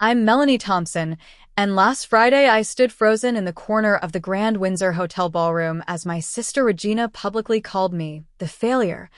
I'm Melanie Thompson, and last Friday I stood frozen in the corner of the Grand Windsor Hotel ballroom as my sister Regina publicly called me the failure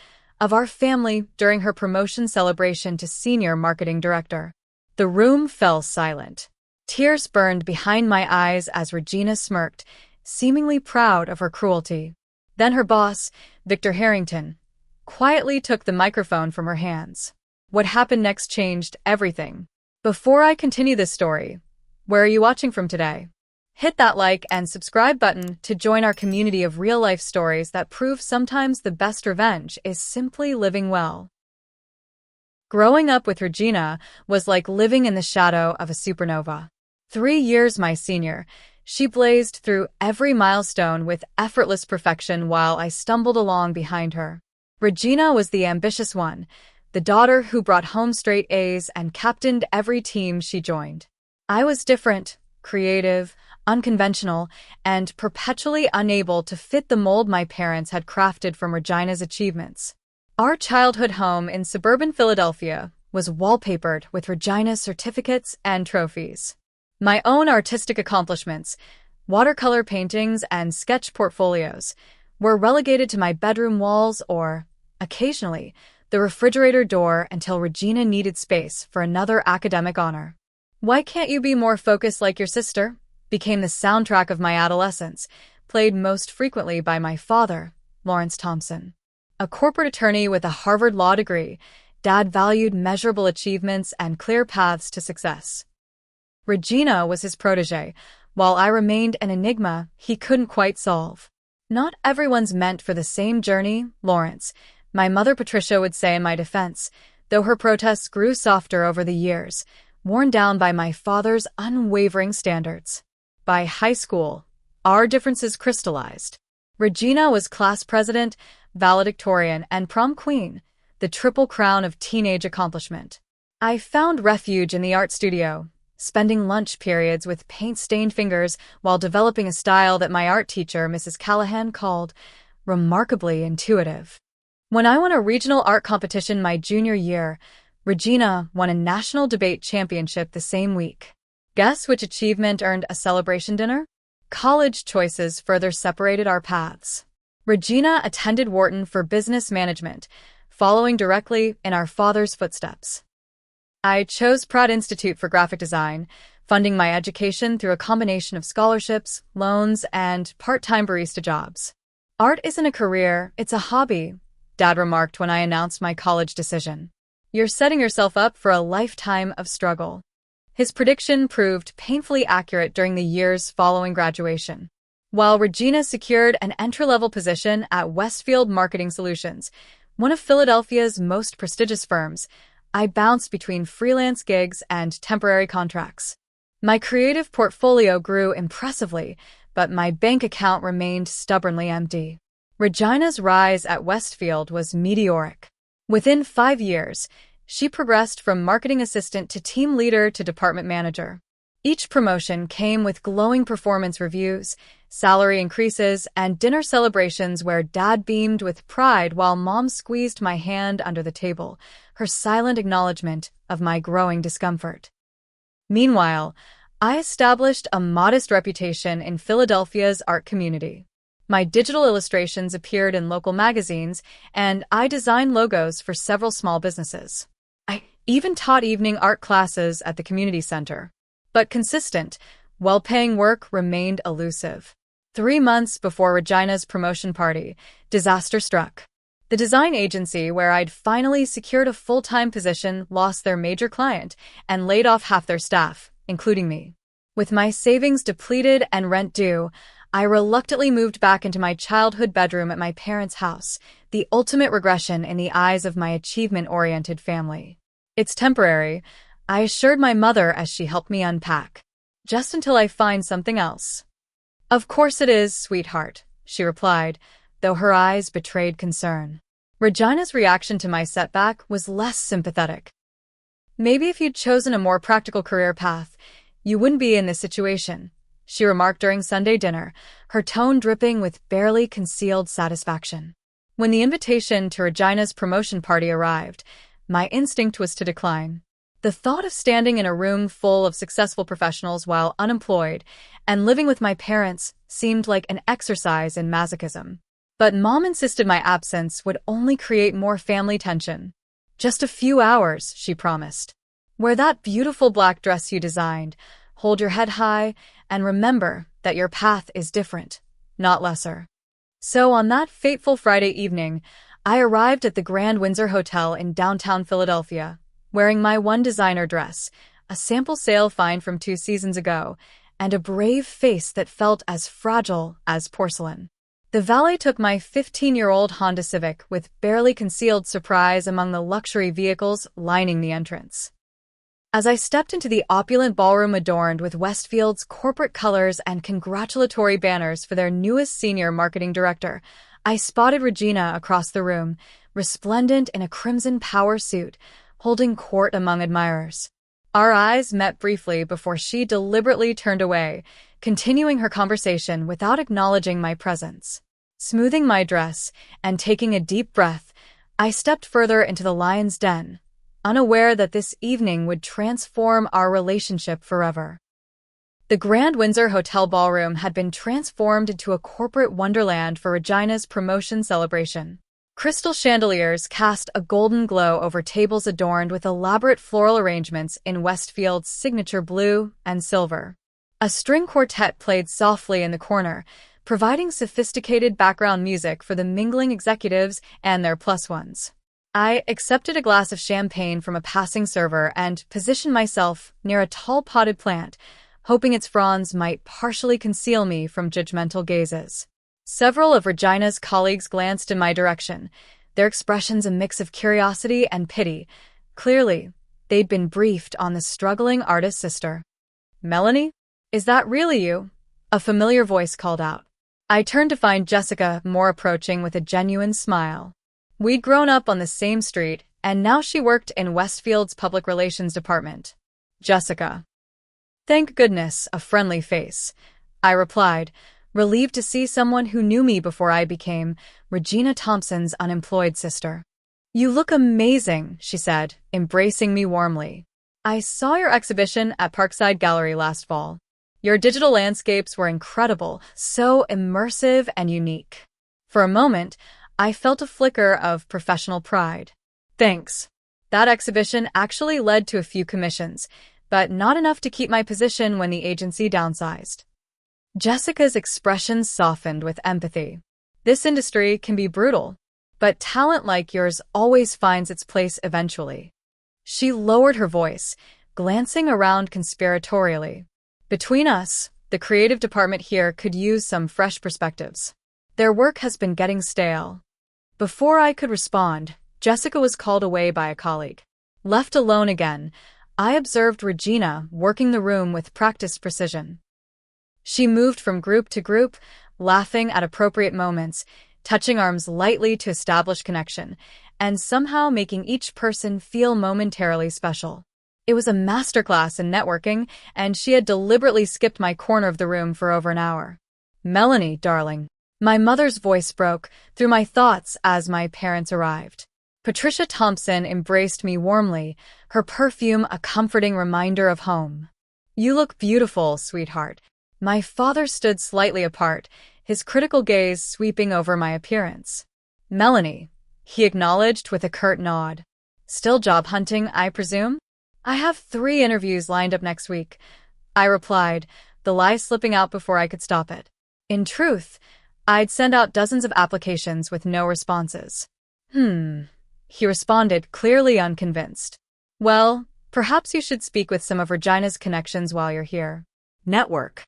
of our family during her promotion celebration to senior marketing director. The room fell silent. Tears burned behind my eyes as Regina smirked, seemingly proud of her cruelty. Then her boss, Victor Harrington, quietly took the microphone from her hands. What happened next changed everything. Before I continue this story, where are you watching from today? Hit that like and subscribe button to join our community of real-life stories that prove sometimes the best revenge is simply living well. Growing up with Regina was like living in the shadow of a supernova. 3 years my senior, she blazed through every milestone with effortless perfection while I stumbled along behind her. Regina was the ambitious one, the daughter who brought home straight A's and captained every team she joined. I was different, creative, unconventional, and perpetually unable to fit the mold my parents had crafted from Regina's achievements. Our childhood home in suburban Philadelphia was wallpapered with Regina's certificates and trophies. My own artistic accomplishments, watercolor paintings and sketch portfolios, were relegated to my bedroom walls or, occasionally, the refrigerator door until Regina needed space for another academic honor. "Why can't you be more focused like your sister?" became the soundtrack of my adolescence, played most frequently by my father, Lawrence Thompson. A corporate attorney with a Harvard law degree, Dad valued measurable achievements and clear paths to success. Regina was his protege, while I remained an enigma he couldn't quite solve. "Not everyone's meant for the same journey, Lawrence," my mother Patricia would say in my defense, though her protests grew softer over the years, worn down by my father's unwavering standards. By high school, our differences crystallized. Regina was class president, valedictorian, and prom queen, the triple crown of teenage accomplishment. I found refuge in the art studio, spending lunch periods with paint-stained fingers while developing a style that my art teacher, Mrs. Callahan, called remarkably intuitive. When I won a regional art competition my junior year, Regina won a national debate championship the same week. Guess which achievement earned a celebration dinner? College choices further separated our paths. Regina attended Wharton for business management, following directly in our father's footsteps. I chose Pratt Institute for graphic design, funding my education through a combination of scholarships, loans, and part-time barista jobs. "Art isn't a career, it's a hobby," Dad remarked when I announced my college decision. "You're setting yourself up for a lifetime of struggle." His prediction proved painfully accurate during the years following graduation. While Regina secured an entry-level position at Westfield Marketing Solutions, one of Philadelphia's most prestigious firms, I bounced between freelance gigs and temporary contracts. My creative portfolio grew impressively, but my bank account remained stubbornly empty. Regina's rise at Westfield was meteoric. Within 5 years, she progressed from marketing assistant to team leader to department manager. Each promotion came with glowing performance reviews, salary increases, and dinner celebrations where Dad beamed with pride while Mom squeezed my hand under the table, her silent acknowledgement of my growing discomfort. Meanwhile, I established a modest reputation in Philadelphia's art community. My digital illustrations appeared in local magazines, and I designed logos for several small businesses. I even taught evening art classes at the community center. But consistent, well-paying work remained elusive. 3 months before Regina's promotion party, disaster struck. The design agency where I'd finally secured a full-time position lost their major client and laid off half their staff, including me. With my savings depleted and rent due, I reluctantly moved back into my childhood bedroom at my parents' house, the ultimate regression in the eyes of my achievement-oriented family. "It's temporary," I assured my mother as she helped me unpack. "Just until I find something else." "Of course it is, sweetheart," she replied, though her eyes betrayed concern. Regina's reaction to my setback was less sympathetic. "Maybe if you'd chosen a more practical career path, you wouldn't be in this situation," she remarked during Sunday dinner, her tone dripping with barely concealed satisfaction. When the invitation to Regina's promotion party arrived, my instinct was to decline. The thought of standing in a room full of successful professionals while unemployed and living with my parents seemed like an exercise in masochism. But Mom insisted my absence would only create more family tension. "Just a few hours," she promised. "Wear that beautiful black dress you designed, hold your head high, and remember that your path is different, not lesser." So on that fateful Friday evening, I arrived at the Grand Windsor Hotel in downtown Philadelphia, wearing my one designer dress, a sample sale find from 2 seasons ago, and a brave face that felt as fragile as porcelain. The valet took my 15-year-old Honda Civic with barely concealed surprise among the luxury vehicles lining the entrance. As I stepped into the opulent ballroom adorned with Westfield's corporate colors and congratulatory banners for their newest senior marketing director, I spotted Regina across the room, resplendent in a crimson power suit, holding court among admirers. Our eyes met briefly before she deliberately turned away, continuing her conversation without acknowledging my presence. Smoothing my dress and taking a deep breath, I stepped further into the lion's den, unaware that this evening would transform our relationship forever. The Grand Windsor Hotel ballroom had been transformed into a corporate wonderland for Regina's promotion celebration. Crystal chandeliers cast a golden glow over tables adorned with elaborate floral arrangements in Westfield's signature blue and silver. A string quartet played softly in the corner, providing sophisticated background music for the mingling executives and their plus ones. I accepted a glass of champagne from a passing server and positioned myself near a tall potted plant, hoping its fronds might partially conceal me from judgmental gazes. Several of Regina's colleagues glanced in my direction, their expressions a mix of curiosity and pity. Clearly, they'd been briefed on the struggling artist's sister. "Melanie? Is that really you?" A familiar voice called out. I turned to find Jessica more approaching with a genuine smile. We'd grown up on the same street, and now she worked in Westfield's public relations department. "Jessica." "Thank goodness, a friendly face," I replied, relieved to see someone who knew me before I became Regina Thompson's unemployed sister. "You look amazing," she said, embracing me warmly. "I saw your exhibition at Parkside Gallery last fall. Your digital landscapes were incredible, so immersive and unique." For a moment, I felt a flicker of professional pride. "Thanks." That exhibition actually led to a few commissions, but not enough to keep my position when the agency downsized. Jessica's expression softened with empathy. "This industry can be brutal, but talent like yours always finds its place eventually." She lowered her voice, glancing around conspiratorially. "Between us, the creative department here could use some fresh perspectives. Their work has been getting stale." Before I could respond, Jessica was called away by a colleague. Left alone again, I observed Regina working the room with practiced precision. She moved from group to group, laughing at appropriate moments, touching arms lightly to establish connection, and somehow making each person feel momentarily special. It was a masterclass in networking, and she had deliberately skipped my corner of the room for over an hour. "Melanie, darling." My mother's voice broke through my thoughts as my parents arrived. Patricia Thompson embraced me warmly, her perfume a comforting reminder of home. "You look beautiful, sweetheart." My father stood slightly apart, his critical gaze sweeping over my appearance. "Melanie," he acknowledged with a curt nod. "Still job hunting, I presume?" "I have 3 interviews lined up next week," I replied, the lie slipping out before I could stop it. In truth, I'd sent out dozens of applications with no responses. He responded, clearly unconvinced. "Well, perhaps you should speak with some of Regina's connections while you're here. Network.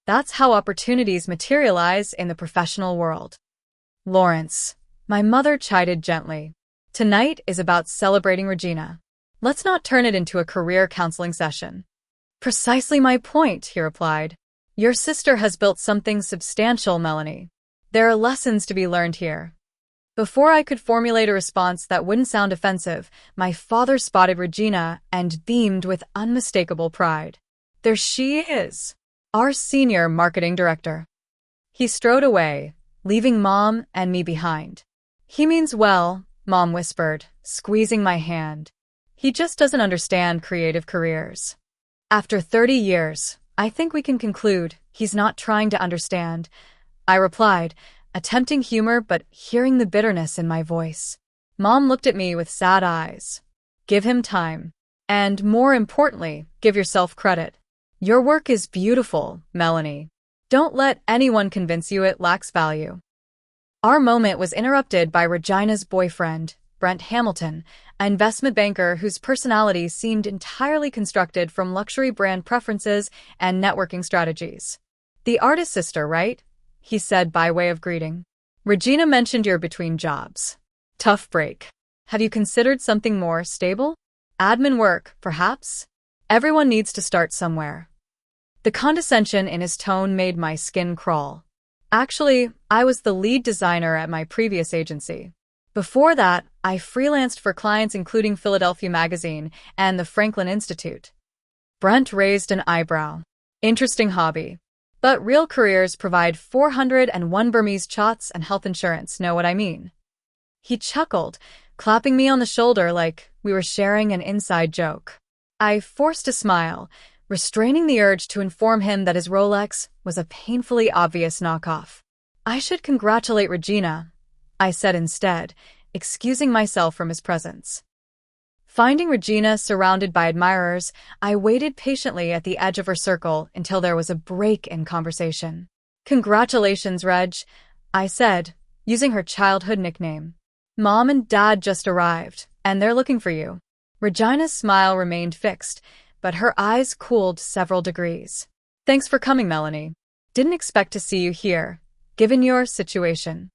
That's how opportunities materialize in the professional world." "Lawrence," my mother chided gently, "tonight is about celebrating Regina. Let's not turn it into a career counseling session." "Precisely my point," he replied. "Your sister has built something substantial, Melanie. There are lessons to be learned here." Before I could formulate a response that wouldn't sound offensive, my father spotted Regina and beamed with unmistakable pride. "There she is, our senior marketing director." He strode away, leaving Mom and me behind. "He means well," Mom whispered, squeezing my hand. He just doesn't understand creative careers. After 30 years, I think we can conclude he's not trying to understand, I replied, attempting humor but hearing the bitterness in my voice. Mom looked at me with sad eyes. Give him time. And more importantly, give yourself credit. Your work is beautiful, Melanie. Don't let anyone convince you it lacks value. Our moment was interrupted by Regina's boyfriend, Brent Hamilton, an investment banker whose personality seemed entirely constructed from luxury brand preferences and networking strategies. The artist sister, right? He said by way of greeting. Regina mentioned you're between jobs. Tough break. Have you considered something more stable? Admin work, perhaps? Everyone needs to start somewhere. The condescension in his tone made my skin crawl. Actually, I was the lead designer at my previous agency. Before that, I freelanced for clients including Philadelphia Magazine and the Franklin Institute. Brent raised an eyebrow. Interesting hobby. But real careers provide 401 Burmese chots and health insurance, know what I mean? He chuckled, clapping me on the shoulder like we were sharing an inside joke. I forced a smile, restraining the urge to inform him that his Rolex was a painfully obvious knockoff. I should congratulate Regina, I said instead, excusing myself from his presence. Finding Regina surrounded by admirers, I waited patiently at the edge of her circle until there was a break in conversation. Congratulations, Reg, I said, using her childhood nickname. Mom and Dad just arrived, and they're looking for you. Regina's smile remained fixed, but her eyes cooled several degrees. Thanks for coming, Melanie. Didn't expect to see you here, given your situation.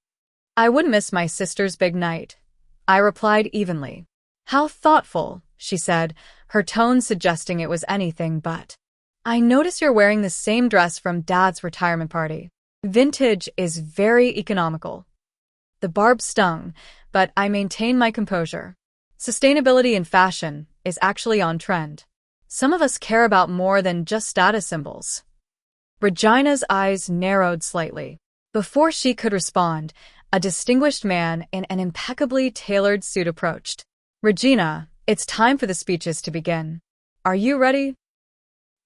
I wouldn't miss my sister's big night, I replied evenly. How thoughtful, she said, her tone suggesting it was anything but. I notice you're wearing the same dress from Dad's retirement party. Vintage is very economical. The barb stung, but I maintained my composure. Sustainability in fashion is actually on trend. Some of us care about more than just status symbols. Regina's eyes narrowed slightly. Before she could respond, a distinguished man in an impeccably tailored suit approached. Regina, it's time for the speeches to begin. Are you ready?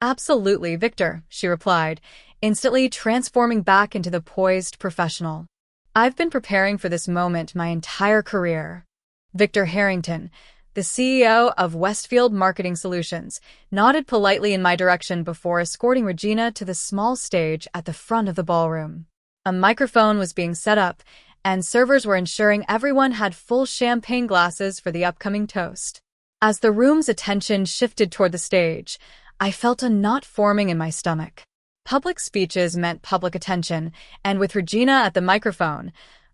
Absolutely, Victor, she replied, instantly transforming back into the poised professional. I've been preparing for this moment my entire career. Victor Harrington, the CEO of Westfield Marketing Solutions, nodded politely in my direction before escorting Regina to the small stage at the front of the ballroom. A microphone was being set up, and servers were ensuring everyone had full champagne glasses for the upcoming toast. As the room's attention shifted toward the stage, I felt a knot forming in my stomach. Public speeches meant public attention, and with Regina at the microphone,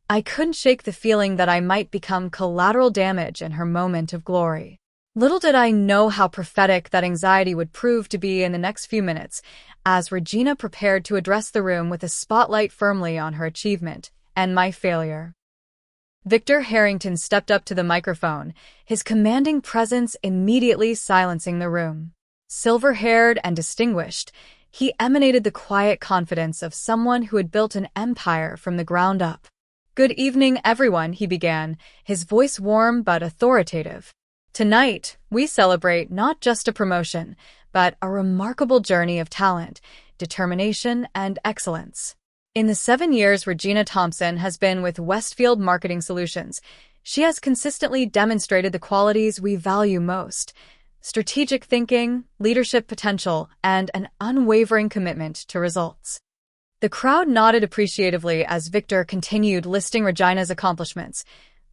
I couldn't shake the feeling that I might become collateral damage in her moment of glory. Little did I know how prophetic that anxiety would prove to be in the next few minutes, as Regina prepared to address the room with a spotlight firmly on her achievement and my failure. Victor Harrington stepped up to the microphone, his commanding presence immediately silencing the room. Silver-haired and distinguished, he emanated the quiet confidence of someone who had built an empire from the ground up. Good evening, everyone, he began, his voice warm but authoritative. Tonight, we celebrate not just a promotion, but a remarkable journey of talent, determination, and excellence. In the 7 years Regina Thompson has been with Westfield Marketing Solutions, she has consistently demonstrated the qualities we value most: strategic thinking, leadership potential, and an unwavering commitment to results. The crowd nodded appreciatively as Victor continued listing Regina's accomplishments: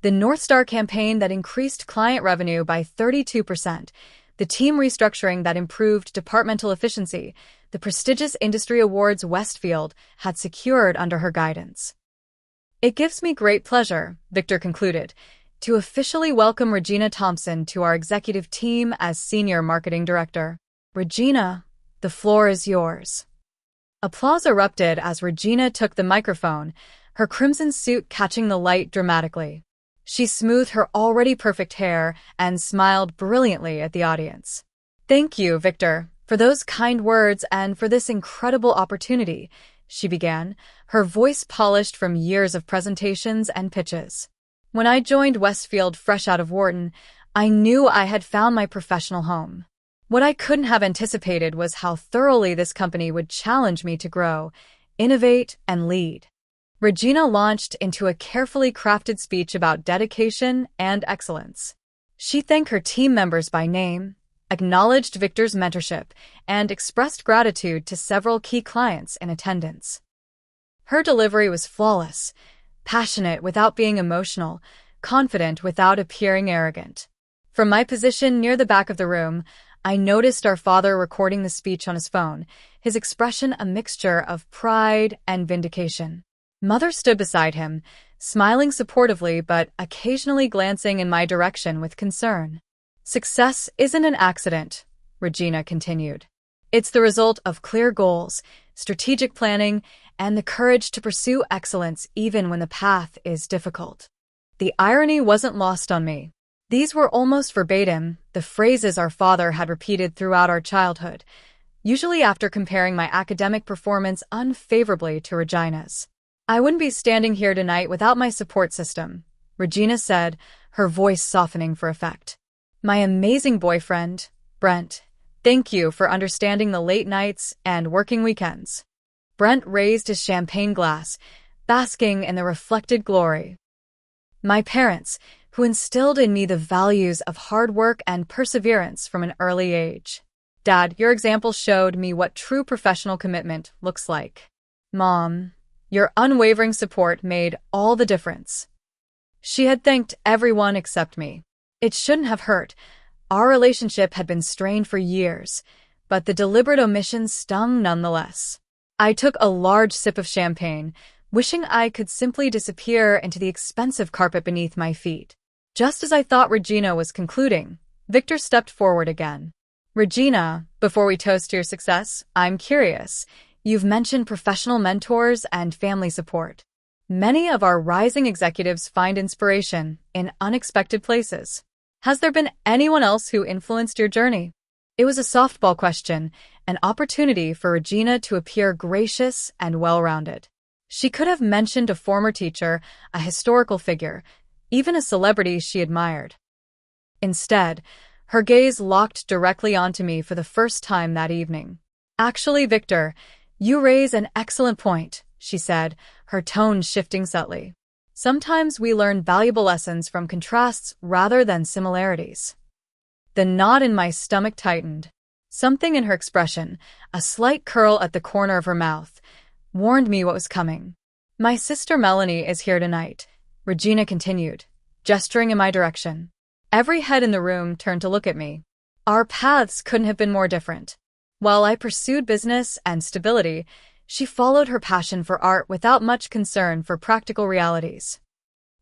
the North Star campaign that increased client revenue by 32%, the team restructuring that improved departmental efficiency, the prestigious industry awards Westfield had secured under her guidance. It gives me great pleasure, Victor concluded, to officially welcome Regina Thompson to our executive team as Senior Marketing Director. Regina, the floor is yours. Applause erupted as Regina took the microphone, her crimson suit catching the light dramatically. She smoothed her already perfect hair and smiled brilliantly at the audience. Thank you, Victor, for those kind words and for this incredible opportunity, she began, her voice polished from years of presentations and pitches. When I joined Westfield fresh out of Wharton, I knew I had found my professional home. What I couldn't have anticipated was how thoroughly this company would challenge me to grow, innovate, and lead. Regina launched into a carefully crafted speech about dedication and excellence. She thanked her team members by name, acknowledged Victor's mentorship, and expressed gratitude to several key clients in attendance. Her delivery was flawless, passionate without being emotional, confident without appearing arrogant. From my position near the back of the room, I noticed our father recording the speech on his phone, his expression a mixture of pride and vindication. Mother stood beside him, smiling supportively but occasionally glancing in my direction with concern. Success isn't an accident, Regina continued. It's the result of clear goals, strategic planning, and the courage to pursue excellence even when the path is difficult. The irony wasn't lost on me. These were almost verbatim the phrases our father had repeated throughout our childhood, usually after comparing my academic performance unfavorably to Regina's. I wouldn't be standing here tonight without my support system, Regina said, her voice softening for effect. My amazing boyfriend, Brent, thank you for understanding the late nights and working weekends. Brent raised his champagne glass, basking in the reflected glory. My parents, who instilled in me the values of hard work and perseverance from an early age. Dad, your example showed me what true professional commitment looks like. Mom, your unwavering support made all the difference. She had thanked everyone except me. It shouldn't have hurt. Our relationship had been strained for years, but the deliberate omission stung nonetheless. I took a large sip of champagne, wishing I could simply disappear into the expensive carpet beneath my feet. Just as I thought Regina was concluding, Victor stepped forward again. Regina, before we toast to your success, I'm curious. You've mentioned professional mentors and family support. Many of our rising executives find inspiration in unexpected places. Has there been anyone else who influenced your journey? It was a softball question, an opportunity for Regina to appear gracious and well-rounded. She could have mentioned a former teacher, a historical figure, even a celebrity she admired. Instead, her gaze locked directly onto me for the first time that evening. Actually, Victor, you raise an excellent point, she said, her tone shifting subtly. Sometimes we learn valuable lessons from contrasts rather than similarities. The knot in my stomach tightened. Something in her expression, a slight curl at the corner of her mouth, warned me what was coming. My sister Melanie is here tonight, Regina continued, gesturing in my direction. Every head in the room turned to look at me. Our paths couldn't have been more different. While I pursued business and stability, she followed her passion for art without much concern for practical realities.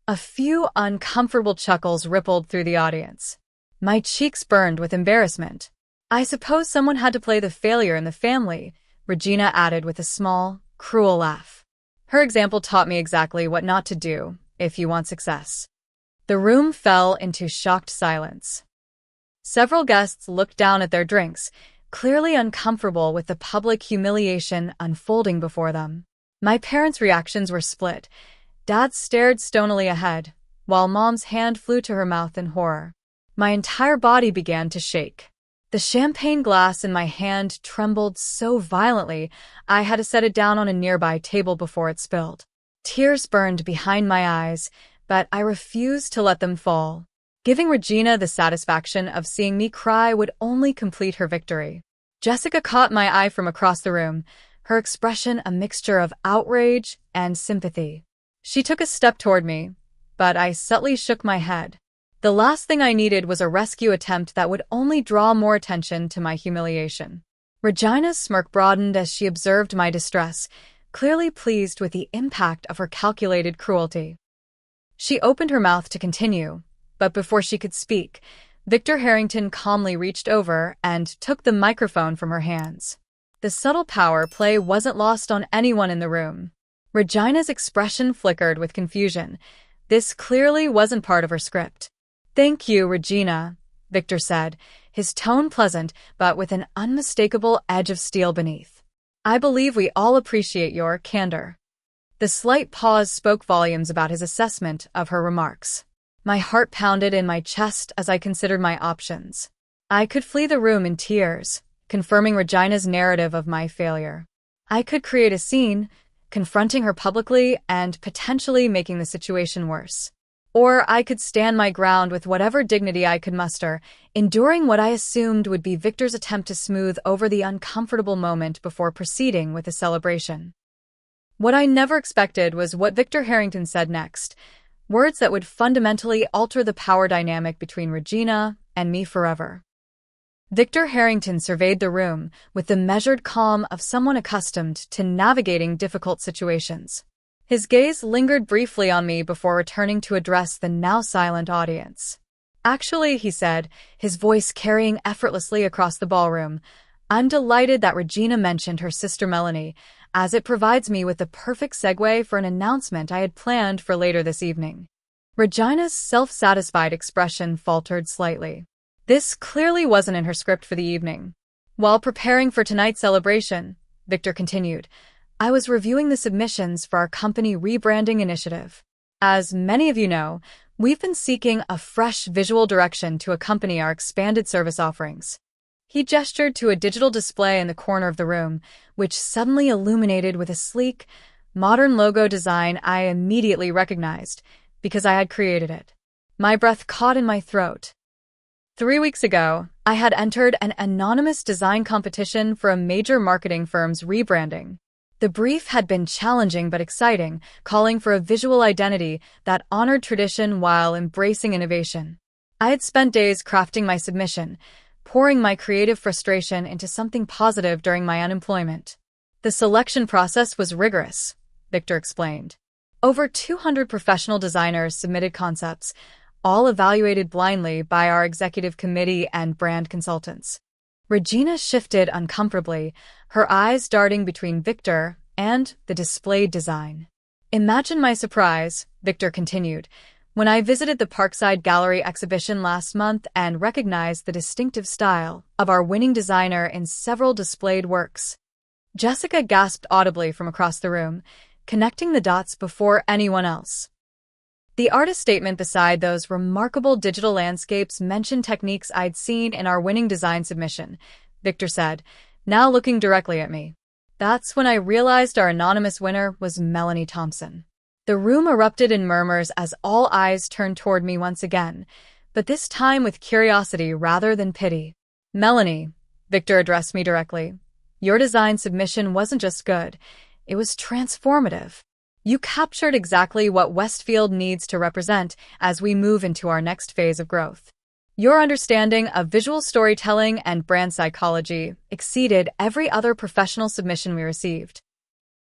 A few uncomfortable chuckles rippled through the audience. My cheeks burned with embarrassment. I suppose someone had to play the failure in the family, Regina added with a small, cruel laugh. Her example taught me exactly what not to do if you want success. The room fell into shocked silence. Several guests looked down at their drinks, clearly uncomfortable with the public humiliation unfolding before them. My parents' reactions were split. Dad stared stonily ahead, while Mom's hand flew to her mouth in horror. My entire body began to shake. The champagne glass in my hand trembled so violently I had to set it down on a nearby table before it spilled. Tears burned behind my eyes, but I refused to let them fall. Giving Regina the satisfaction of seeing me cry would only complete her victory. Jessica caught my eye from across the room, her expression a mixture of outrage and sympathy. She took a step toward me, but I subtly shook my head. The last thing I needed was a rescue attempt that would only draw more attention to my humiliation. Regina's smirk broadened as she observed my distress, clearly pleased with the impact of her calculated cruelty. She opened her mouth to continue, but before she could speak, Victor Harrington calmly reached over and took the microphone from her hands. The subtle power play wasn't lost on anyone in the room. Regina's expression flickered with confusion. This clearly wasn't part of her script. Thank you, Regina, Victor said, his tone pleasant but with an unmistakable edge of steel beneath. I believe we all appreciate your candor. The slight pause spoke volumes about his assessment of her remarks. My heart pounded in my chest as I considered my options. I could flee the room in tears, confirming Regina's narrative of my failure. I could create a scene, confronting her publicly and potentially making the situation worse. Or I could stand my ground with whatever dignity I could muster, enduring what I assumed would be Victor's attempt to smooth over the uncomfortable moment before proceeding with the celebration. What I never expected was what Victor Harrington said next, words that would fundamentally alter the power dynamic between Regina and me forever. Victor Harrington surveyed the room with the measured calm of someone accustomed to navigating difficult situations. His gaze lingered briefly on me before returning to address the now silent audience. "Actually," he said, his voice carrying effortlessly across the ballroom, "I'm delighted that Regina mentioned her sister Melanie, as it provides me with the perfect segue for an announcement I had planned for later this evening." Regina's self-satisfied expression faltered slightly. This clearly wasn't in her script for the evening. "While preparing for tonight's celebration," Victor continued, "I was reviewing the submissions for our company rebranding initiative. As many of you know, we've been seeking a fresh visual direction to accompany our expanded service offerings." He gestured to a digital display in the corner of the room, which suddenly illuminated with a sleek, modern logo design I immediately recognized, because I had created it. My breath caught in my throat. 3 weeks ago, I had entered an anonymous design competition for a major marketing firm's rebranding. The brief had been challenging but exciting, calling for a visual identity that honored tradition while embracing innovation. I had spent days crafting my submission, pouring my creative frustration into something positive during my unemployment. The selection process was rigorous, Victor explained. Over 200 professional designers submitted concepts, all evaluated blindly by our executive committee and brand consultants. Regina shifted uncomfortably, her eyes darting between Victor and the displayed design. "Imagine my surprise," Victor continued, "when I visited the Parkside Gallery exhibition last month and recognized the distinctive style of our winning designer in several displayed works." Jessica gasped audibly from across the room, connecting the dots before anyone else. The artist statement beside those remarkable digital landscapes mentioned techniques I'd seen in our winning design submission, Victor said, now looking directly at me. That's when I realized our anonymous winner was Melanie Thompson. The room erupted in murmurs as all eyes turned toward me once again, but this time with curiosity rather than pity. "Melanie," Victor addressed me directly, "your design submission wasn't just good, it was transformative. You captured exactly what Westfield needs to represent as we move into our next phase of growth. Your understanding of visual storytelling and brand psychology exceeded every other professional submission we received."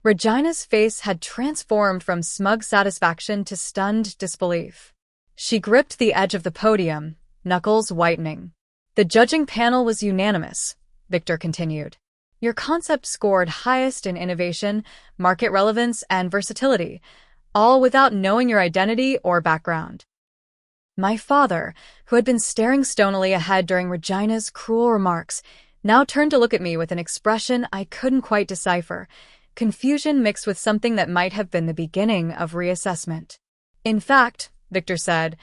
Regina's face had transformed from smug satisfaction to stunned disbelief. She gripped the edge of the podium, knuckles whitening. "The judging panel was unanimous," Victor continued. "Your concept scored highest in innovation, market relevance, and versatility, all without knowing your identity or background." My father, who had been staring stonily ahead during Regina's cruel remarks, now turned to look at me with an expression I couldn't quite decipher, confusion mixed with something that might have been the beginning of reassessment. "In fact," Victor said,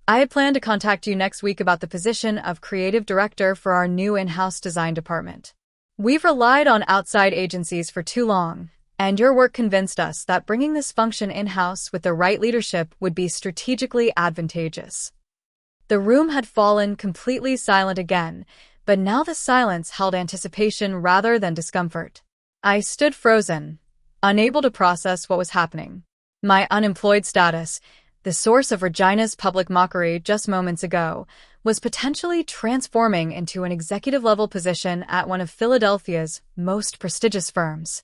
"I had planned to contact you next week about the position of creative director for our new in-house design department. We've relied on outside agencies for too long, and your work convinced us that bringing this function in-house with the right leadership would be strategically advantageous." The room had fallen completely silent again, but now the silence held anticipation rather than discomfort. I stood frozen, unable to process what was happening. My unemployed status, the source of Regina's public mockery just moments ago, was potentially transforming into an executive-level position at one of Philadelphia's most prestigious firms.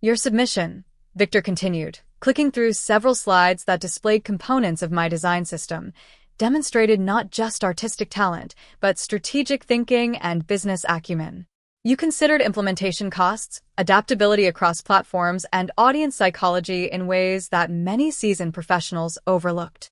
"Your submission," Victor continued, clicking through several slides that displayed components of my design system, demonstrated not just artistic talent, but strategic thinking and business acumen. You considered implementation costs, adaptability across platforms, and audience psychology in ways that many seasoned professionals overlooked.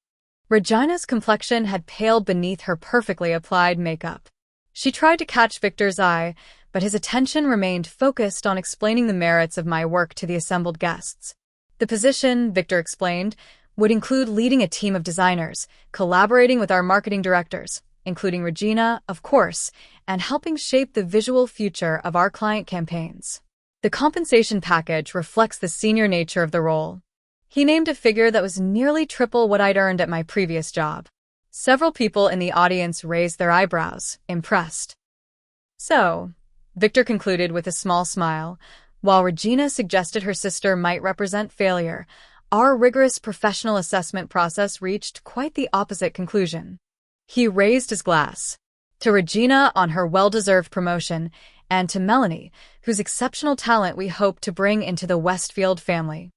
Regina's complexion had paled beneath her perfectly applied makeup. She tried to catch Victor's eye, but his attention remained focused on explaining the merits of my work to the assembled guests. "The position," Victor explained, would include leading a team of designers, collaborating with our marketing directors, including Regina, of course, and helping shape the visual future of our client campaigns. The compensation package reflects the senior nature of the role. He named a figure that was nearly triple what I'd earned at my previous job. Several people in the audience raised their eyebrows, impressed. So, Victor concluded with a small smile, while Regina suggested her sister might represent failure, our rigorous professional assessment process reached quite the opposite conclusion. He raised his glass. To Regina on her well-deserved promotion, and to Melanie, whose exceptional talent we hope to bring into the Westfield family.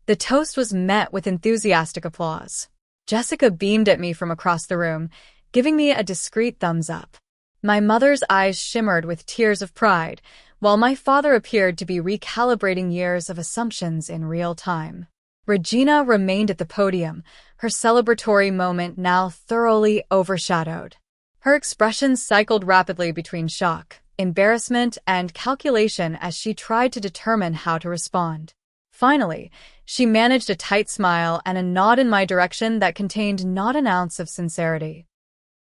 The toast was met with enthusiastic applause. Jessica beamed at me from across the room, giving me a discreet thumbs up. My mother's eyes shimmered with tears of pride, while my father appeared to be recalibrating years of assumptions in real time. Regina remained at the podium, her celebratory moment now thoroughly overshadowed. Her expressions cycled rapidly between shock, embarrassment, and calculation as she tried to determine how to respond. Finally, she managed a tight smile and a nod in my direction that contained not an ounce of sincerity.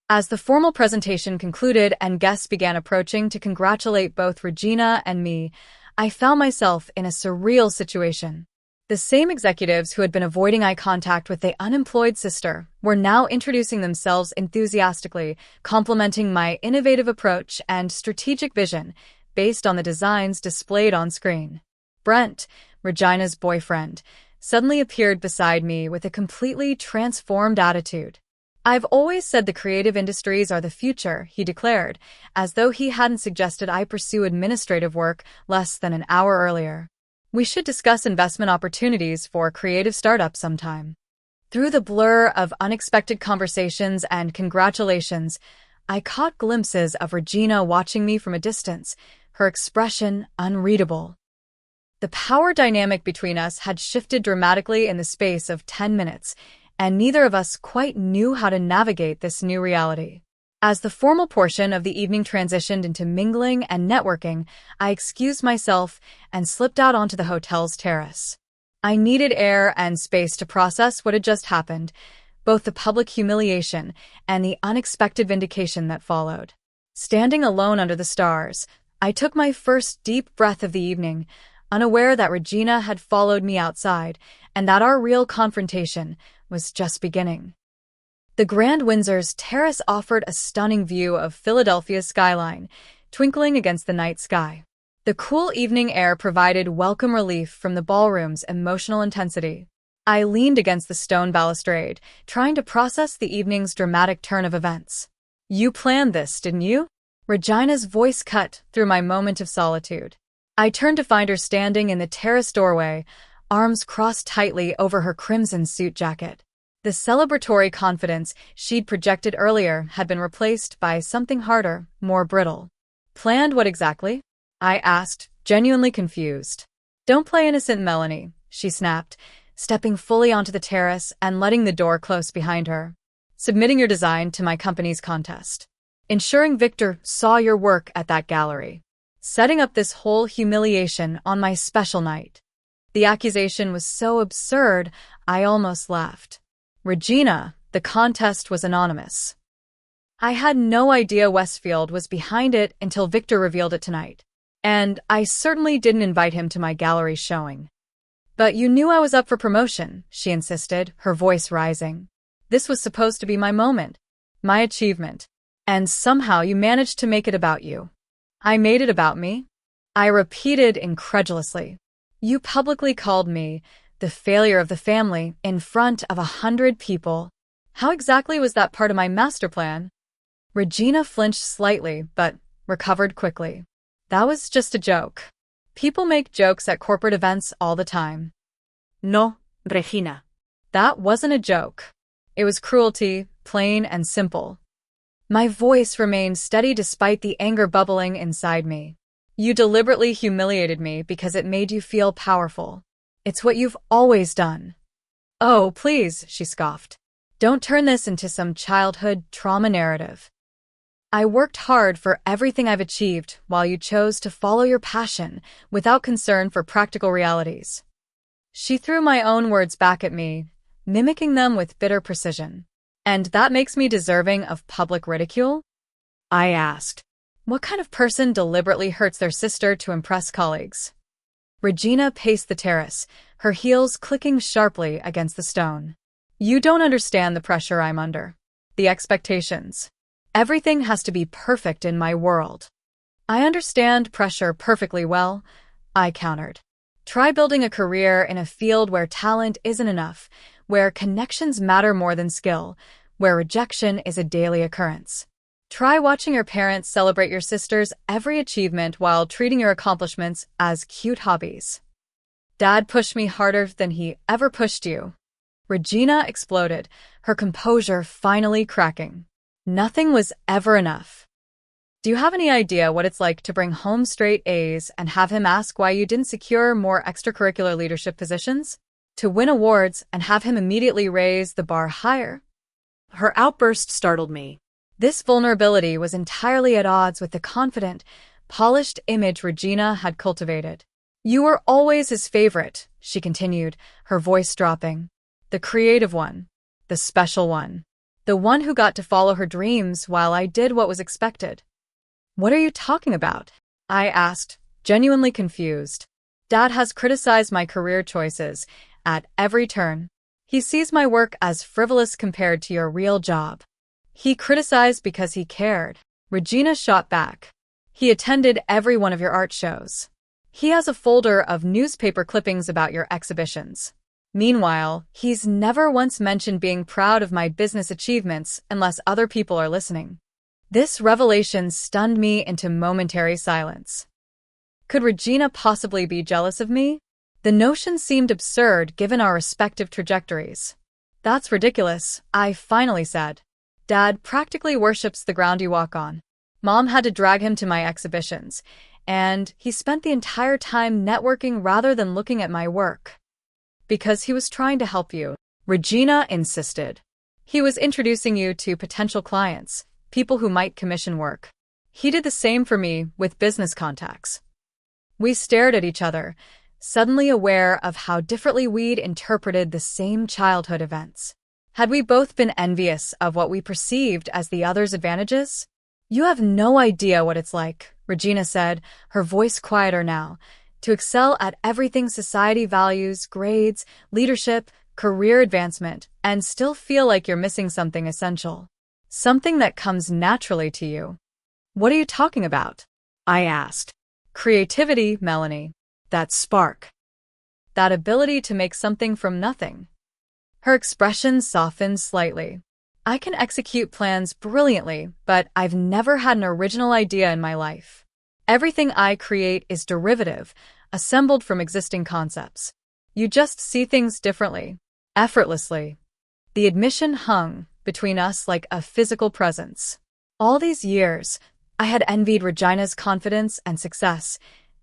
As the formal presentation concluded and guests began approaching to congratulate both Regina and me, I found myself in a surreal situation. The same executives who had been avoiding eye contact with the unemployed sister were now introducing themselves enthusiastically, complimenting my innovative approach and strategic vision based on the designs displayed on screen. Brent, Regina's boyfriend, suddenly appeared beside me with a completely transformed attitude. I've always said the creative industries are the future, he declared, as though he hadn't suggested I pursue administrative work less than an hour earlier. We should discuss investment opportunities for creative startups sometime. Through the blur of unexpected conversations and congratulations, I caught glimpses of Regina watching me from a distance, her expression unreadable. The power dynamic between us had shifted dramatically in the space of 10 minutes, and neither of us quite knew how to navigate this new reality. As the formal portion of the evening transitioned into mingling and networking, I excused myself and slipped out onto the hotel's terrace. I needed air and space to process what had just happened, both the public humiliation and the unexpected vindication that followed. Standing alone under the stars, I took my first deep breath of the evening, unaware that Regina had followed me outside and that our real confrontation was just beginning. The Grand Windsor's terrace offered a stunning view of Philadelphia's skyline, twinkling against the night sky. The cool evening air provided welcome relief from the ballroom's emotional intensity. I leaned against the stone balustrade, trying to process the evening's dramatic turn of events. You planned this, didn't you? Regina's voice cut through my moment of solitude. I turned to find her standing in the terrace doorway, arms crossed tightly over her crimson suit jacket. The celebratory confidence she'd projected earlier had been replaced by something harder, more brittle. Planned what exactly? I asked, genuinely confused. Don't play innocent, Melanie, she snapped, stepping fully onto the terrace and letting the door close behind her. Submitting your design to my company's contest. Ensuring Victor saw your work at that gallery. Setting up this whole humiliation on my special night. The accusation was so absurd, I almost laughed. Regina, the contest was anonymous. I had no idea Westfield was behind it until Victor revealed it tonight. And I certainly didn't invite him to my gallery showing. But you knew I was up for promotion, she insisted, her voice rising. This was supposed to be my moment, my achievement. And somehow you managed to make it about you. I made it about me? I repeated incredulously. You publicly called me the failure of the family in front of 100 people. How exactly was that part of my master plan? Regina flinched slightly, but recovered quickly. That was just a joke. People make jokes at corporate events all the time. No, Regina. That wasn't a joke. It was cruelty, plain and simple. My voice remained steady despite the anger bubbling inside me. You deliberately humiliated me because it made you feel powerful. It's what you've always done. Oh, please, she scoffed. Don't turn this into some childhood trauma narrative. I worked hard for everything I've achieved while you chose to follow your passion without concern for practical realities. She threw my own words back at me, mimicking them with bitter precision. And that makes me deserving of public ridicule? I asked. What kind of person deliberately hurts their sister to impress colleagues? Regina paced the terrace, her heels clicking sharply against the stone. You don't understand the pressure I'm under. The expectations. Everything has to be perfect in my world. I understand pressure perfectly well, I countered. Try building a career in a field where talent isn't enough, where connections matter more than skill, where rejection is a daily occurrence. Try watching your parents celebrate your sister's every achievement while treating your accomplishments as cute hobbies. Dad pushed me harder than he ever pushed you. Regina exploded, her composure finally cracking. Nothing was ever enough. Do you have any idea what it's like to bring home straight A's and have him ask why you didn't secure more extracurricular leadership positions? To win awards and have him immediately raise the bar higher? Her outburst startled me. This vulnerability was entirely at odds with the confident, polished image Regina had cultivated. You were always his favorite, she continued, her voice dropping. The creative one. The special one. The one who got to follow her dreams while I did what was expected. What are you talking about? I asked, genuinely confused. Dad has criticized my career choices at every turn. He sees my work as frivolous compared to your real job. He criticized because he cared. Regina shot back. He attended every one of your art shows. He has a folder of newspaper clippings about your exhibitions. Meanwhile, he's never once mentioned being proud of my business achievements unless other people are listening. This revelation stunned me into momentary silence. Could Regina possibly be jealous of me? The notion seemed absurd given our respective trajectories. That's ridiculous, I finally said. Dad practically worships the ground you walk on. Mom had to drag him to my exhibitions, and he spent the entire time networking rather than looking at my work. Because he was trying to help you, Regina insisted. He was introducing you to potential clients, people who might commission work. He did the same for me with business contacts. We stared at each other, suddenly aware of how differently we'd interpreted the same childhood events. Had we both been envious of what we perceived as the other's advantages? You have no idea what it's like, Regina said, her voice quieter now, to excel at everything society values, grades, leadership, career advancement, and still feel like you're missing something essential. Something that comes naturally to you. What are you talking about? I asked. Creativity, Melanie. That spark. That ability to make something from nothing. Her expression softened slightly. I can execute plans brilliantly, but I've never had an original idea in my life. Everything I create is derivative, assembled from existing concepts. You just see things differently, effortlessly. The admission hung between us like a physical presence. All these years, I had envied Regina's confidence and success,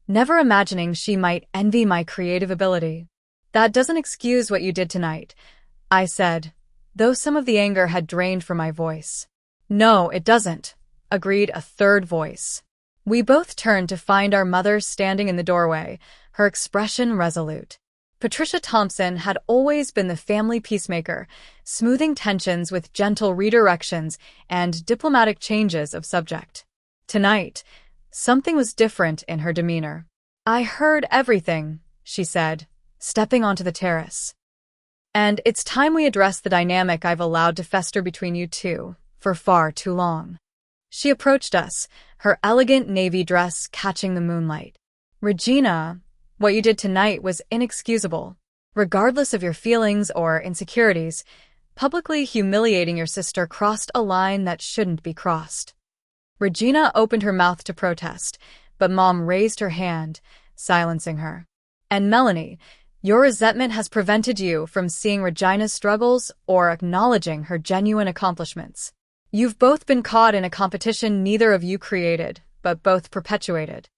never imagining she might envy my creative ability. That doesn't excuse what you did tonight, I said, though some of the anger had drained from my voice. No, it doesn't, agreed a third voice. We both turned to find our mother standing in the doorway, her expression resolute. Patricia Thompson had always been the family peacemaker, smoothing tensions with gentle redirections and diplomatic changes of subject. Tonight, something was different in her demeanor. I heard everything, she said, stepping onto the terrace. And it's time we address the dynamic I've allowed to fester between you two for far too long. She approached us, her elegant navy dress catching the moonlight. Regina, what you did tonight was inexcusable. Regardless of your feelings or insecurities, publicly humiliating your sister crossed a line that shouldn't be crossed. Regina opened her mouth to protest, but Mom raised her hand, silencing her. And Melanie, your resentment has prevented you from seeing Regina's struggles or acknowledging her genuine accomplishments. You've both been caught in a competition neither of you created, but both perpetuated.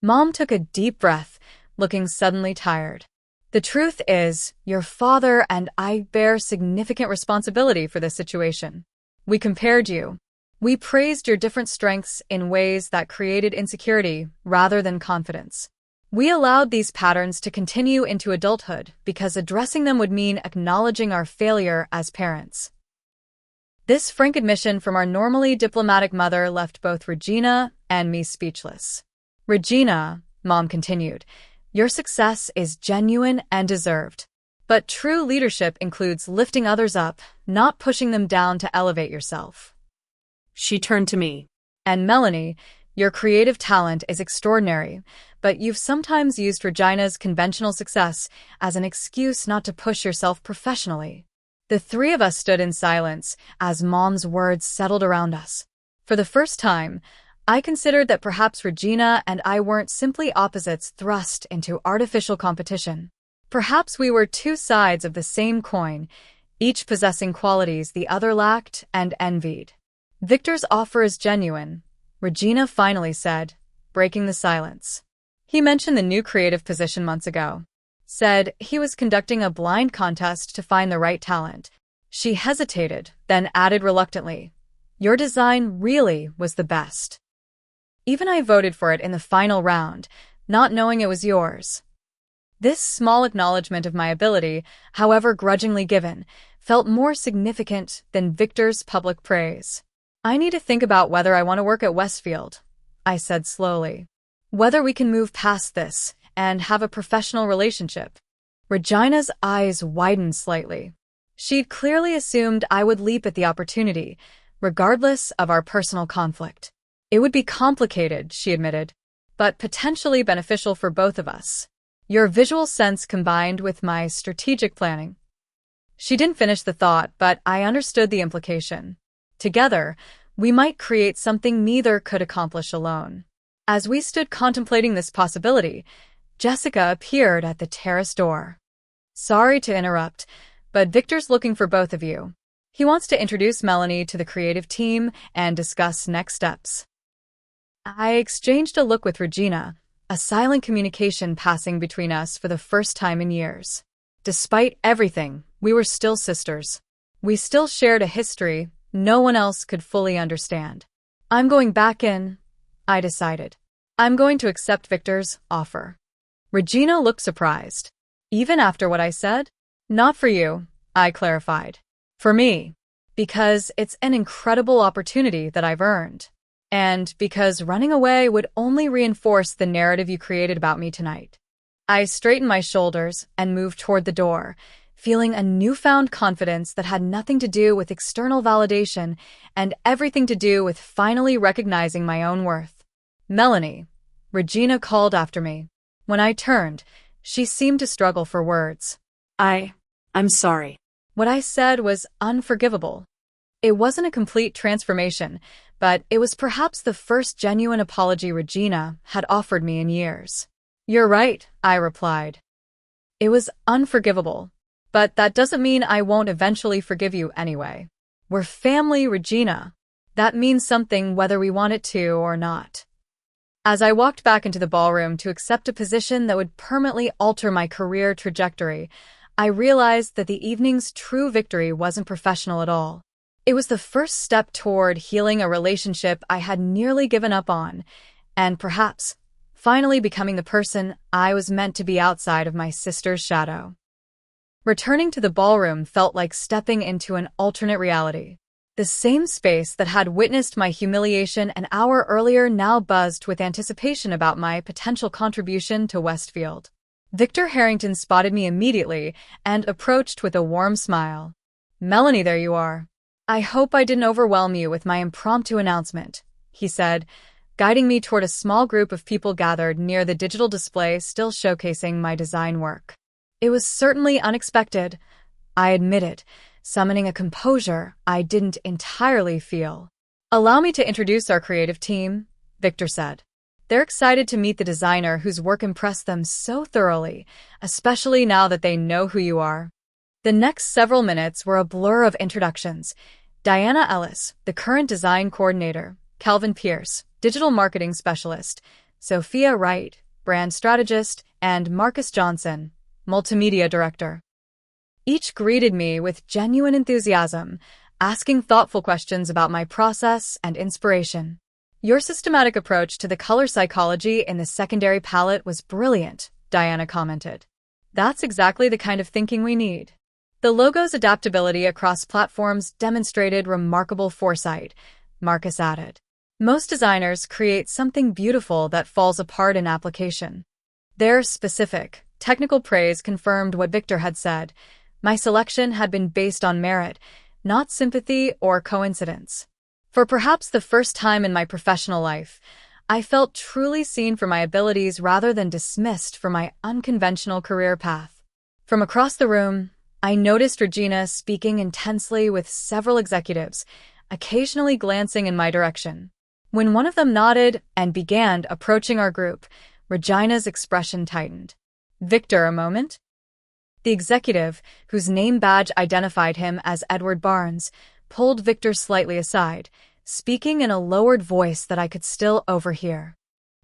Mom took a deep breath, looking suddenly tired. The truth is, your father and I bear significant responsibility for this situation. We compared you. We praised your different strengths in ways that created insecurity rather than confidence. We allowed these patterns to continue into adulthood because addressing them would mean acknowledging our failure as parents. This frank admission from our normally diplomatic mother left both Regina and me speechless. "Regina," Mom continued, "your success is genuine and deserved. But true leadership includes lifting others up, not pushing them down to elevate yourself." She turned to me. "And Melanie, your creative talent is extraordinary, but you've sometimes used Regina's conventional success as an excuse not to push yourself professionally." The three of us stood in silence as Mom's words settled around us. For the first time, I considered that perhaps Regina and I weren't simply opposites thrust into artificial competition. Perhaps we were two sides of the same coin, each possessing qualities the other lacked and envied. "Victor's offer is genuine," Regina finally said, breaking the silence. "He mentioned the new creative position months ago. Said he was conducting a blind contest to find the right talent." She hesitated, then added reluctantly, "Your design really was the best. Even I voted for it in the final round, not knowing it was yours." This small acknowledgement of my ability, however grudgingly given, felt more significant than Victor's public praise. "I need to think about whether I want to work at Westfield," I said slowly. "Whether we can move past this and have a professional relationship." Regina's eyes widened slightly. She'd clearly assumed I would leap at the opportunity, regardless of our personal conflict. "It would be complicated," she admitted, "but potentially beneficial for both of us. Your visual sense combined with my strategic planning." She didn't finish the thought, but I understood the implication. Together, we might create something neither could accomplish alone. As we stood contemplating this possibility, Jessica appeared at the terrace door. "Sorry to interrupt, but Victor's looking for both of you. He wants to introduce Melanie to the creative team and discuss next steps." I exchanged a look with Regina, a silent communication passing between us for the first time in years. Despite everything, we were still sisters. We still shared a history no one else could fully understand. "I'm going back in," I decided. "I'm going to accept Victor's offer." Regina looked surprised. "Even after what I said?" "Not for you," I clarified. "For me. Because it's an incredible opportunity that I've earned. And because running away would only reinforce the narrative you created about me tonight." I straightened my shoulders and moved toward the door, feeling a newfound confidence that had nothing to do with external validation and everything to do with finally recognizing my own worth. "Melanie," Regina called after me. When I turned, she seemed to struggle for words. I'm sorry." What I said was unforgivable. It wasn't a complete transformation, but it was perhaps the first genuine apology Regina had offered me in years. "You're right," I replied. "It was unforgivable, but that doesn't mean I won't eventually forgive you anyway. We're family, Regina. That means something whether we want it to or not." As I walked back into the ballroom to accept a position that would permanently alter my career trajectory, I realized that the evening's true victory wasn't professional at all. It was the first step toward healing a relationship I had nearly given up on, and perhaps finally becoming the person I was meant to be outside of my sister's shadow. Returning to the ballroom felt like stepping into an alternate reality. The same space that had witnessed my humiliation an hour earlier now buzzed with anticipation about my potential contribution to Westfield. Victor Harrington spotted me immediately and approached with a warm smile. "Melanie, there you are. I hope I didn't overwhelm you with my impromptu announcement," he said, guiding me toward a small group of people gathered near the digital display still showcasing my design work. "It was certainly unexpected," I admitted, summoning a composure I didn't entirely feel. "Allow me to introduce our creative team," Victor said. "They're excited to meet the designer whose work impressed them so thoroughly, especially now that they know who you are." The next several minutes were a blur of introductions. Diana Ellis, the current design coordinator, Calvin Pierce, digital marketing specialist, Sophia Wright, brand strategist, and Marcus Johnson, multimedia director. Each greeted me with genuine enthusiasm, asking thoughtful questions about my process and inspiration. Your systematic approach to the color psychology in the secondary palette was brilliant, Diana commented. That's exactly the kind of thinking we need. The logo's adaptability across platforms demonstrated remarkable foresight, Marcus added. Most designers create something beautiful that falls apart in application. Their specific, technical praise confirmed what Victor had said. My selection had been based on merit, not sympathy or coincidence. For perhaps the first time in my professional life, I felt truly seen for my abilities rather than dismissed for my unconventional career path. From across the room, I noticed Regina speaking intensely with several executives, occasionally glancing in my direction. When one of them nodded and began approaching our group, Regina's expression tightened. Victor, a moment? The executive, whose name badge identified him as Edward Barnes, pulled Victor slightly aside, speaking in a lowered voice that I could still overhear.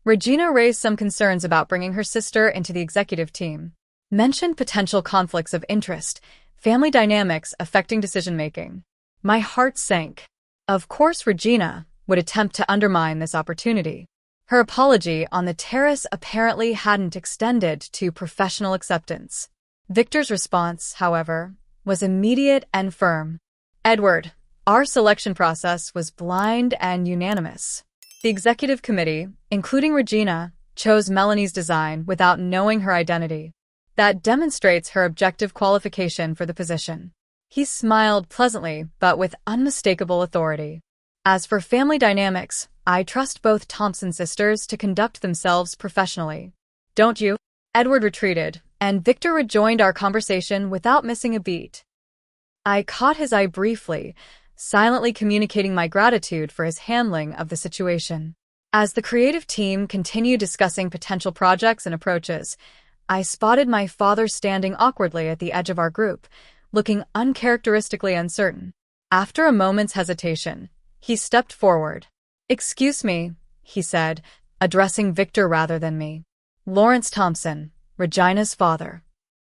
Regina raised some concerns about bringing her sister into the executive team, mentioned potential conflicts of interest, family dynamics affecting decision-making. My heart sank. Of course Regina would attempt to undermine this opportunity. Her apology on the terrace apparently hadn't extended to professional acceptance. Victor's response, however, was immediate and firm. Edward, our selection process was blind and unanimous. The executive committee, including Regina, chose Melanie's design without knowing her identity. That demonstrates her objective qualification for the position. He smiled pleasantly, but with unmistakable authority. As for family dynamics, I trust both Thompson sisters to conduct themselves professionally. Don't you? Edward retreated, and Victor rejoined our conversation without missing a beat. I caught his eye briefly, silently communicating my gratitude for his handling of the situation. As the creative team continued discussing potential projects and approaches, I spotted my father standing awkwardly at the edge of our group, looking uncharacteristically uncertain. After a moment's hesitation, he stepped forward. "Excuse me," he said, addressing Victor rather than me. "Lawrence Thompson, Regina's father."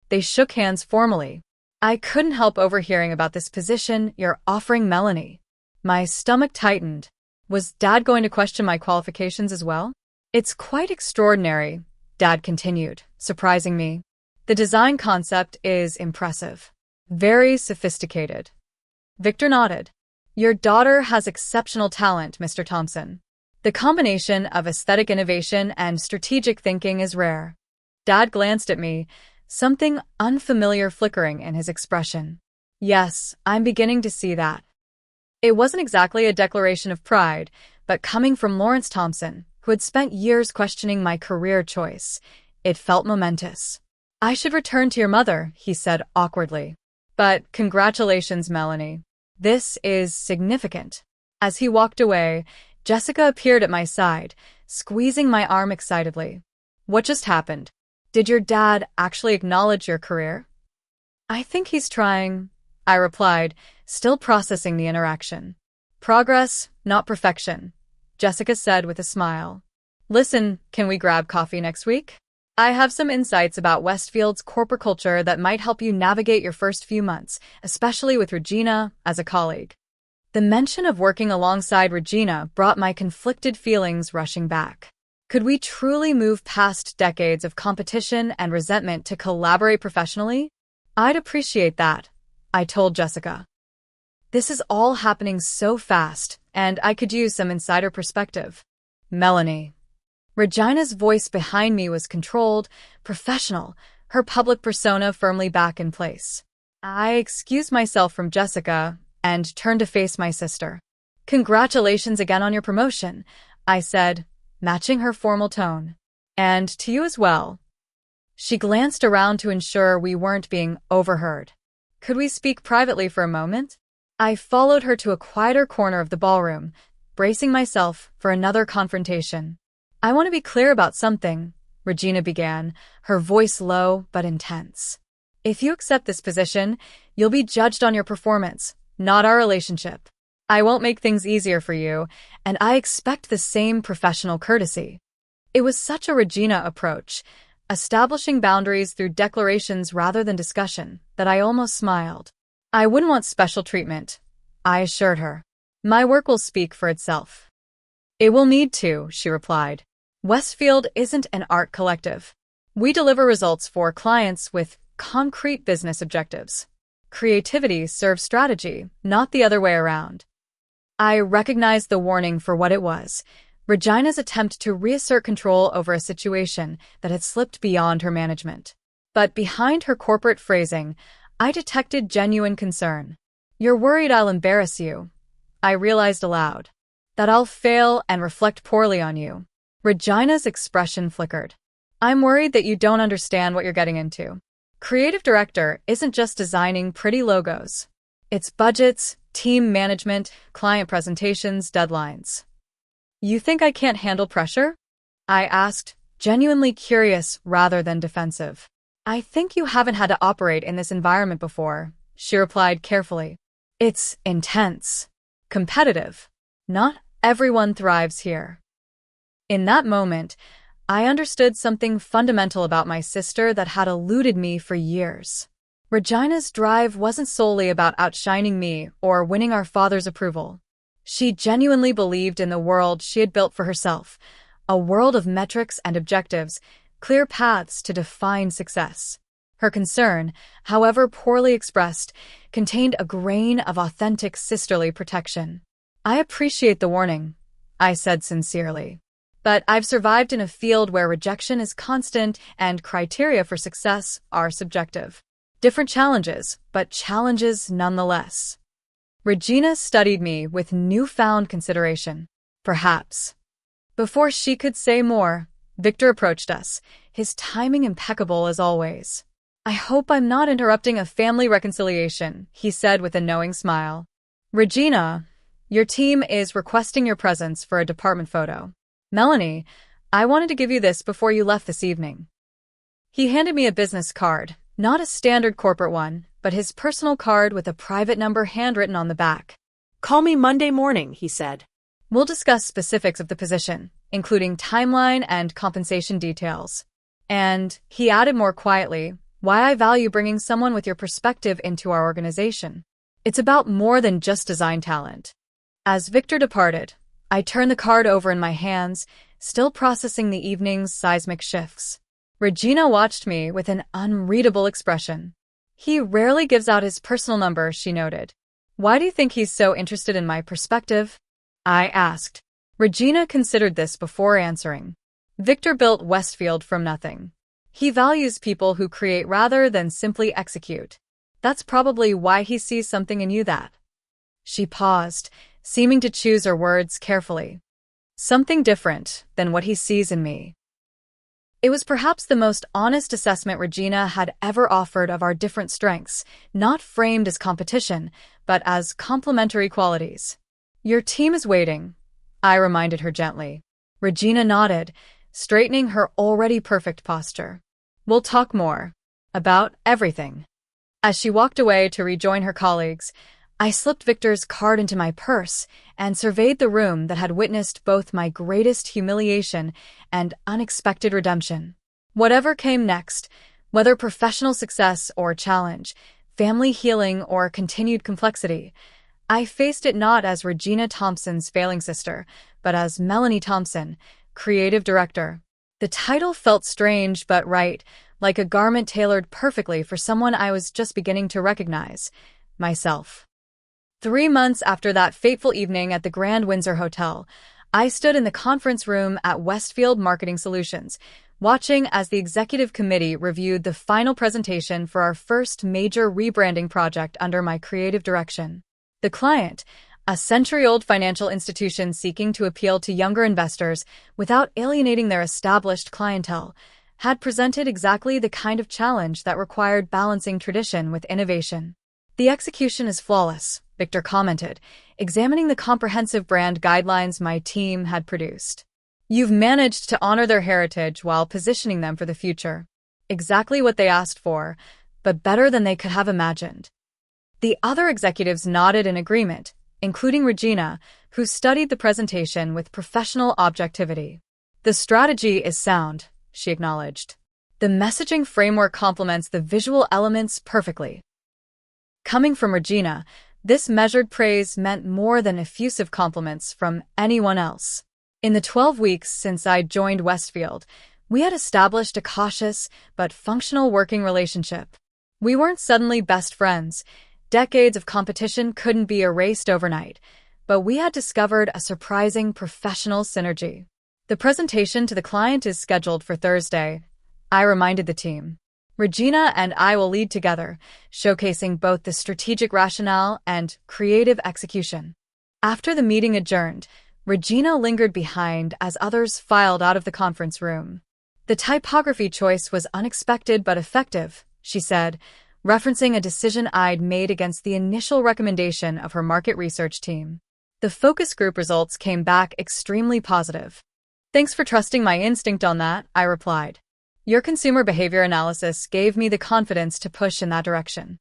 They shook hands formally. "I couldn't help overhearing about this position you're offering Melanie." My stomach tightened. Was Dad going to question my qualifications as well? "It's quite extraordinary," Dad continued, surprising me. "The design concept is impressive. Very sophisticated." Victor nodded. "Your daughter has exceptional talent, Mr. Thompson. The combination of aesthetic innovation and strategic thinking is rare." Dad glanced at me, something unfamiliar flickering in his expression. "Yes, I'm beginning to see that." It wasn't exactly a declaration of pride, but coming from Lawrence Thompson, who had spent years questioning my career choice, it felt momentous. "I should return to your mother," he said awkwardly. "But congratulations, Melanie. This is significant." As he walked away, Jessica appeared at my side, squeezing my arm excitedly. "What just happened? Did your dad actually acknowledge your career?" "I think he's trying," I replied, still processing the interaction. "Progress, not perfection," Jessica said with a smile. "Listen, can we grab coffee next week? I have some insights about Westfield's corporate culture that might help you navigate your first few months, especially with Regina as a colleague." The mention of working alongside Regina brought my conflicted feelings rushing back. Could we truly move past decades of competition and resentment to collaborate professionally? "I'd appreciate that," I told Jessica. "This is all happening so fast, and I could use some insider perspective." "Melanie." Regina's voice behind me was controlled, professional, her public persona firmly back in place. I excused myself from Jessica and turned to face my sister. "Congratulations again on your promotion," I said, matching her formal tone. "And to you as well." She glanced around to ensure we weren't being overheard. "Could we speak privately for a moment?" I followed her to a quieter corner of the ballroom, bracing myself for another confrontation. "I want to be clear about something," Regina began, her voice low but intense. "If you accept this position, you'll be judged on your performance, not our relationship. I won't make things easier for you, and I expect the same professional courtesy." It was such a Regina approach, establishing boundaries through declarations rather than discussion, that I almost smiled. "I wouldn't want special treatment," I assured her. "My work will speak for itself." It will need to, she replied. Westfield isn't an art collective. We deliver results for clients with concrete business objectives. Creativity serves strategy, not the other way around. I recognized the warning for what it was. Regina's attempt to reassert control over a situation that had slipped beyond her management. But behind her corporate phrasing, I detected genuine concern. You're worried I'll embarrass you. I realized aloud. That I'll fail and reflect poorly on you. Regina's expression flickered. I'm worried that you don't understand what you're getting into. Creative director isn't just designing pretty logos. It's budgets, team management, client presentations, deadlines. You think I can't handle pressure? I asked, genuinely curious rather than defensive. I think you haven't had to operate in this environment before, she replied carefully. It's intense. Competitive. Not everyone thrives here. In that moment, I understood something fundamental about my sister that had eluded me for years. Regina's drive wasn't solely about outshining me or winning our father's approval. She genuinely believed in the world she had built for herself, a world of metrics and objectives, clear paths to define success. Her concern, however poorly expressed, contained a grain of authentic sisterly protection. I appreciate the warning, I said sincerely. But I've survived in a field where rejection is constant and criteria for success are subjective. Different challenges, but challenges nonetheless. Regina studied me with newfound consideration. Perhaps. Before she could say more, Victor approached us, his timing impeccable as always. I hope I'm not interrupting a family reconciliation, he said with a knowing smile. Regina, your team is requesting your presence for a department photo. Melanie, I wanted to give you this before you left this evening. He handed me a business card, not a standard corporate one, but his personal card with a private number handwritten on the back. Call me Monday morning, he said. We'll discuss specifics of the position, including timeline and compensation details. And, he added more quietly, why I value bringing someone with your perspective into our organization. It's about more than just design talent. As Victor departed, I turned the card over in my hands, still processing the evening's seismic shifts. Regina watched me with an unreadable expression. He rarely gives out his personal number, she noted. Why do you think he's so interested in my perspective? I asked. Regina considered this before answering. Victor built Westfield from nothing. He values people who create rather than simply execute. That's probably why he sees something in you that. She paused, seeming to choose her words carefully. Something different than what he sees in me. It was perhaps the most honest assessment Regina had ever offered of our different strengths, not framed as competition, but as complementary qualities. Your team is waiting, I reminded her gently. Regina nodded, straightening her already perfect posture. We'll talk more. About everything. As she walked away to rejoin her colleagues, I slipped Victor's card into my purse and surveyed the room that had witnessed both my greatest humiliation and unexpected redemption. Whatever came next, whether professional success or challenge, family healing or continued complexity, I faced it not as Regina Thompson's failing sister, but as Melanie Thompson, creative director. The title felt strange but right, like a garment tailored perfectly for someone I was just beginning to recognize, myself. 3 months after that fateful evening at the Grand Windsor Hotel, I stood in the conference room at Westfield Marketing Solutions, watching as the executive committee reviewed the final presentation for our first major rebranding project under my creative direction. The client, a century-old financial institution seeking to appeal to younger investors without alienating their established clientele, had presented exactly the kind of challenge that required balancing tradition with innovation. The execution is flawless, Victor commented, examining the comprehensive brand guidelines my team had produced. You've managed to honor their heritage while positioning them for the future. Exactly what they asked for, but better than they could have imagined. The other executives nodded in agreement, including Regina, who studied the presentation with professional objectivity. The strategy is sound, she acknowledged. The messaging framework complements the visual elements perfectly. Coming from Regina, this measured praise meant more than effusive compliments from anyone else. In the 12 weeks since I'd joined Westfield, we had established a cautious but functional working relationship. We weren't suddenly best friends. Decades of competition couldn't be erased overnight, but we had discovered a surprising professional synergy. The presentation to the client is scheduled for Thursday, I reminded the team. Regina and I will lead together, showcasing both the strategic rationale and creative execution. After the meeting adjourned, Regina lingered behind as others filed out of the conference room. The typography choice was unexpected but effective, she said, referencing a decision I'd made against the initial recommendation of her market research team. The focus group results came back extremely positive. Thanks for trusting my instinct on that, I replied. Your consumer behavior analysis gave me the confidence to push in that direction.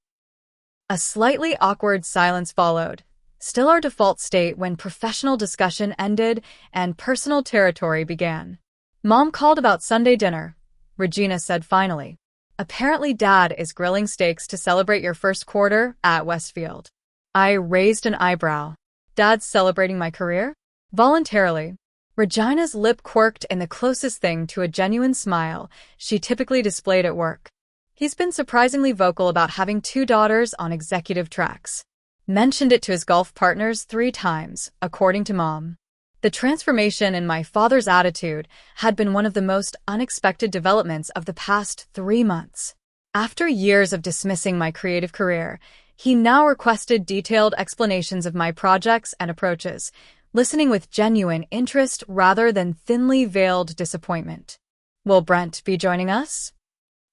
A slightly awkward silence followed, still our default state when professional discussion ended and personal territory began. Mom called about Sunday dinner, Regina said finally. Apparently Dad is grilling steaks to celebrate your first quarter at Westfield. I raised an eyebrow. Dad's celebrating my career? Voluntarily. Regina's lip quirked in the closest thing to a genuine smile she typically displayed at work. He's been surprisingly vocal about having 2 daughters on executive tracks. Mentioned it to his golf partners 3 times, according to Mom. The transformation in my father's attitude had been one of the most unexpected developments of the past 3 months. After years of dismissing my creative career, he now requested detailed explanations of my projects and approaches, listening with genuine interest rather than thinly veiled disappointment. Will Brent be joining us?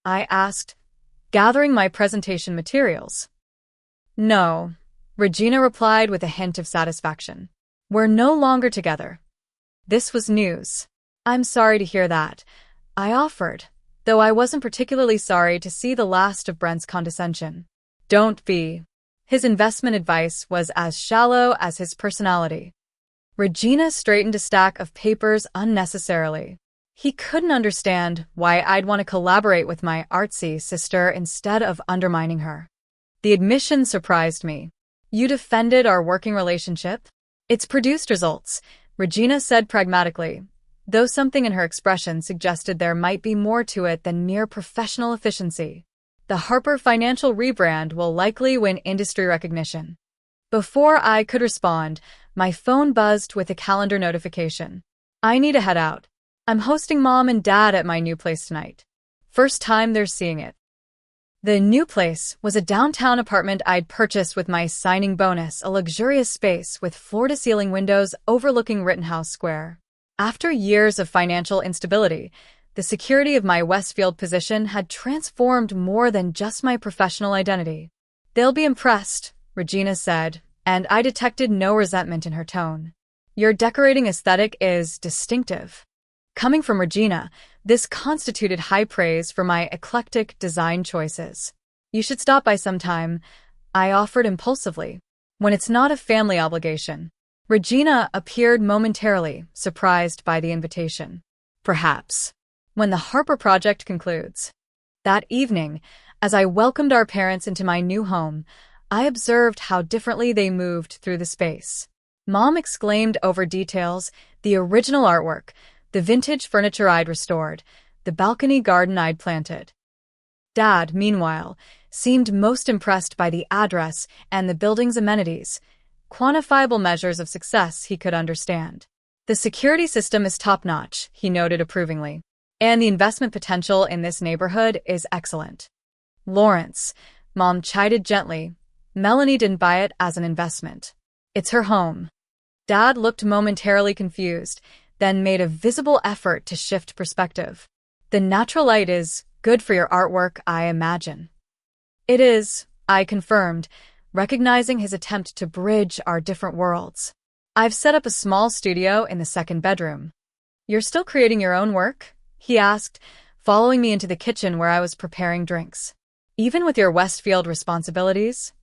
I asked, gathering my presentation materials. No, Regina replied with a hint of satisfaction. We're no longer together. This was news. I'm sorry to hear that, I offered, though I wasn't particularly sorry to see the last of Brent's condescension. Don't be. His investment advice was as shallow as his personality. Regina straightened a stack of papers unnecessarily. He couldn't understand why I'd want to collaborate with my artsy sister instead of undermining her. The admission surprised me. You defended our working relationship? It's produced results, Regina said pragmatically, though something in her expression suggested there might be more to it than mere professional efficiency. The Harper Financial rebrand will likely win industry recognition. Before I could respond, my phone buzzed with a calendar notification. I need to head out. I'm hosting Mom and Dad at my new place tonight. First time they're seeing it. The new place was a downtown apartment I'd purchased with my signing bonus, a luxurious space with floor-to-ceiling windows overlooking Rittenhouse Square. After years of financial instability, the security of my Westfield position had transformed more than just my professional identity. They'll be impressed, Regina said, and I detected no resentment in her tone. Your decorating aesthetic is distinctive. Coming from Regina, this constituted high praise for my eclectic design choices. You should stop by sometime, I offered impulsively, when it's not a family obligation. Regina appeared momentarily surprised by the invitation. Perhaps. When the Harper project concludes. That evening, as I welcomed our parents into my new home, I observed how differently they moved through the space. Mom exclaimed over details, the original artwork, the vintage furniture I'd restored, the balcony garden I'd planted. Dad, meanwhile, seemed most impressed by the address and the building's amenities, quantifiable measures of success he could understand. The security system is top-notch, he noted approvingly, and the investment potential in this neighborhood is excellent. Lawrence, Mom chided gently, Melanie didn't buy it as an investment. It's her home. Dad looked momentarily confused, then made a visible effort to shift perspective. The natural light is good for your artwork, I imagine. It is, I confirmed, recognizing his attempt to bridge our different worlds. I've set up a small studio in the second bedroom. You're still creating your own work? He asked, following me into the kitchen where I was preparing drinks. Even with your Westfield responsibilities?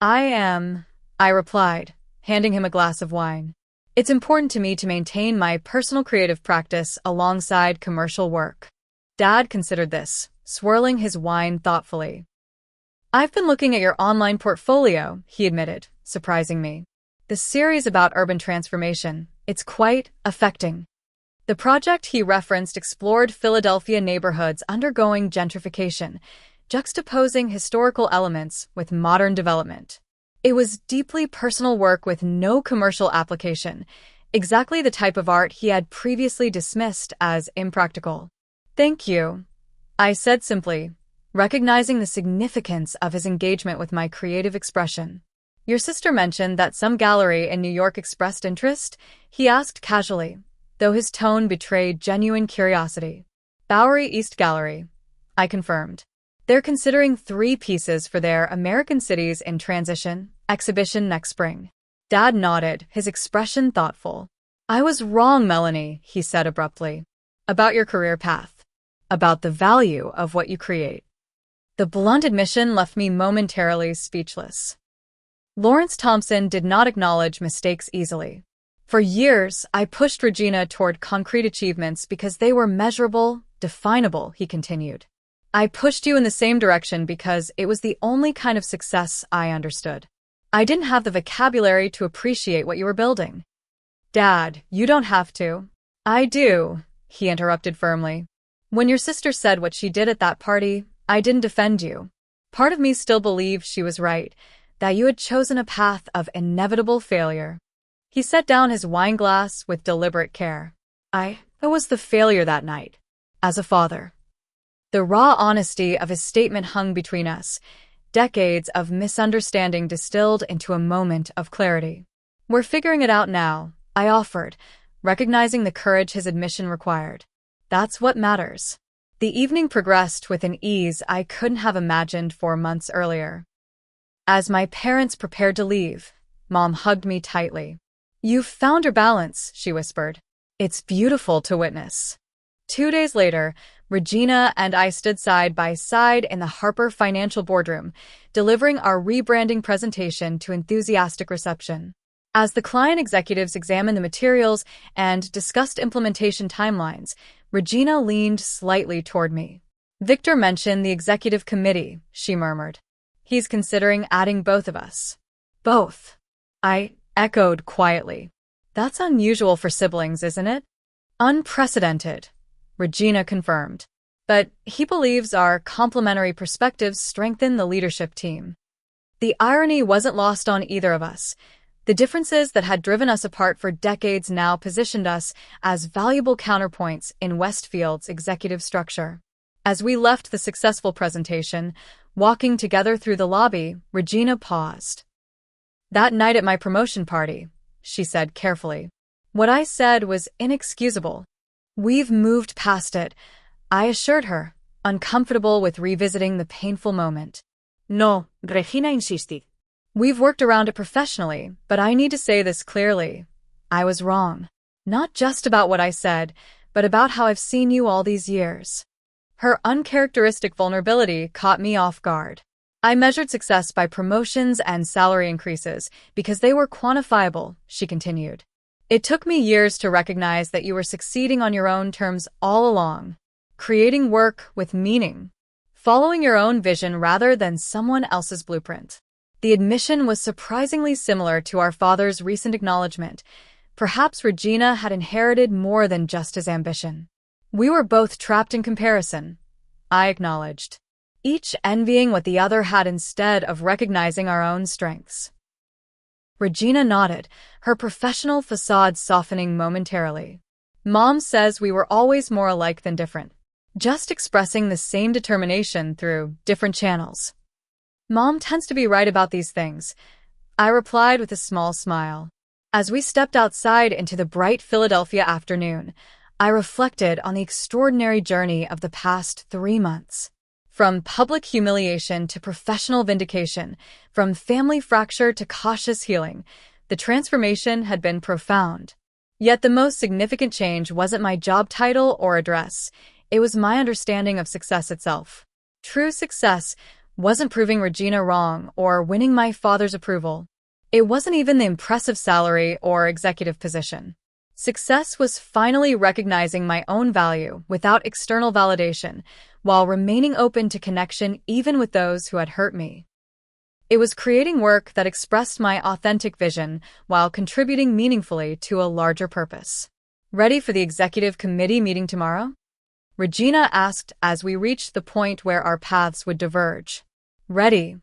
I am, I replied, handing him a glass of wine. It's important to me to maintain my personal creative practice alongside commercial work. Dad considered this, swirling his wine thoughtfully. I've been looking at your online portfolio, he admitted, surprising me. The series about urban transformation, It's quite affecting. The project he referenced explored Philadelphia neighborhoods undergoing gentrification, juxtaposing historical elements with modern development. It was deeply personal work with no commercial application, exactly the type of art he had previously dismissed as impractical. Thank you, I said simply, recognizing the significance of his engagement with my creative expression. Your sister mentioned that some gallery in New York expressed interest, he asked casually, though his tone betrayed genuine curiosity. Bowery East Gallery, I confirmed. They're considering 3 pieces for their American Cities in Transition exhibition next spring. Dad nodded, his expression thoughtful. I was wrong, Melanie, he said abruptly. About your career path. About the value of what you create. The blunt admission left me momentarily speechless. Lawrence Thompson did not acknowledge mistakes easily. For years, I pushed Regina toward concrete achievements because they were measurable, definable, he continued. I pushed you in the same direction because it was the only kind of success I understood. I didn't have the vocabulary to appreciate what you were building. Dad, you don't have to. I do, he interrupted firmly. When your sister said what she did at that party, I didn't defend you. Part of me still believed she was right, that you had chosen a path of inevitable failure. He set down his wine glass with deliberate care. I was the failure that night, as a father. The raw honesty of his statement hung between us, decades of misunderstanding distilled into a moment of clarity. We're figuring it out now, I offered, recognizing the courage his admission required. That's what matters. The evening progressed with an ease I couldn't have imagined 4 months earlier. As my parents prepared to leave, Mom hugged me tightly. You've found your balance, she whispered. It's beautiful to witness. 2 days later, Regina and I stood side by side in the Harper Financial boardroom, delivering our rebranding presentation to enthusiastic reception. As the client executives examined the materials and discussed implementation timelines, Regina leaned slightly toward me. Victor mentioned the executive committee, she murmured. He's considering adding both of us. Both. I echoed quietly. That's unusual for siblings, isn't it? Unprecedented, Regina confirmed. But he believes our complementary perspectives strengthen the leadership team. The irony wasn't lost on either of us. The differences that had driven us apart for decades now positioned us as valuable counterpoints in Westfield's executive structure. As we left the successful presentation, walking together through the lobby, Regina paused. That night at my promotion party, she said carefully. What I said was inexcusable. We've moved past it, I assured her, uncomfortable with revisiting the painful moment. No, Regina insisted. We've worked around it professionally, but I need to say this clearly. I was wrong. Not just about what I said, but about how I've seen you all these years. Her uncharacteristic vulnerability caught me off guard. I measured success by promotions and salary increases because they were quantifiable, she continued. It took me years to recognize that you were succeeding on your own terms all along, creating work with meaning, following your own vision rather than someone else's blueprint. The admission was surprisingly similar to our father's recent acknowledgement. Perhaps Regina had inherited more than just his ambition. We were both trapped in comparison, I acknowledged, each envying what the other had instead of recognizing our own strengths. Regina nodded, her professional facade softening momentarily. Mom says we were always more alike than different, just expressing the same determination through different channels. Mom tends to be right about these things, I replied with a small smile. As we stepped outside into the bright Philadelphia afternoon, I reflected on the extraordinary journey of the past 3 months. From public humiliation to professional vindication, from family fracture to cautious healing, the transformation had been profound. Yet the most significant change wasn't my job title or address, it was my understanding of success itself. True success wasn't proving Regina wrong or winning my father's approval. It wasn't even the impressive salary or executive position. Success was finally recognizing my own value without external validation, while remaining open to connection even with those who had hurt me. It was creating work that expressed my authentic vision while contributing meaningfully to a larger purpose. Ready for the executive committee meeting tomorrow? Regina asked as we reached the point where our paths would diverge. Ready,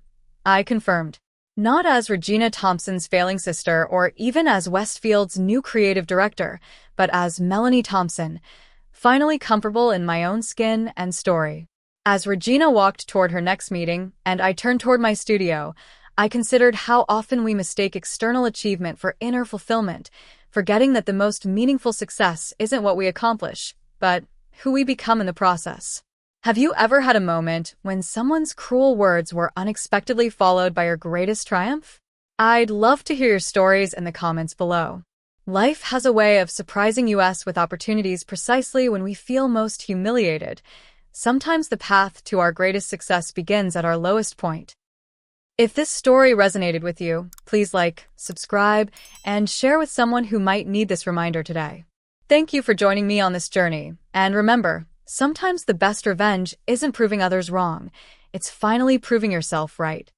I confirmed. Not as Regina Thompson's failing sister or even as Westfield's new creative director, but as Melanie Thompson, finally comfortable in my own skin and story. As Regina walked toward her next meeting and I turned toward my studio, I considered how often we mistake external achievement for inner fulfillment, forgetting that the most meaningful success isn't what we accomplish, but who we become in the process. Have you ever had a moment when someone's cruel words were unexpectedly followed by your greatest triumph? I'd love to hear your stories in the comments below. Life has a way of surprising us with opportunities precisely when we feel most humiliated. Sometimes the path to our greatest success begins at our lowest point. If this story resonated with you, please like, subscribe, and share with someone who might need this reminder today. Thank you for joining me on this journey, and remember, sometimes the best revenge isn't proving others wrong, it's finally proving yourself right.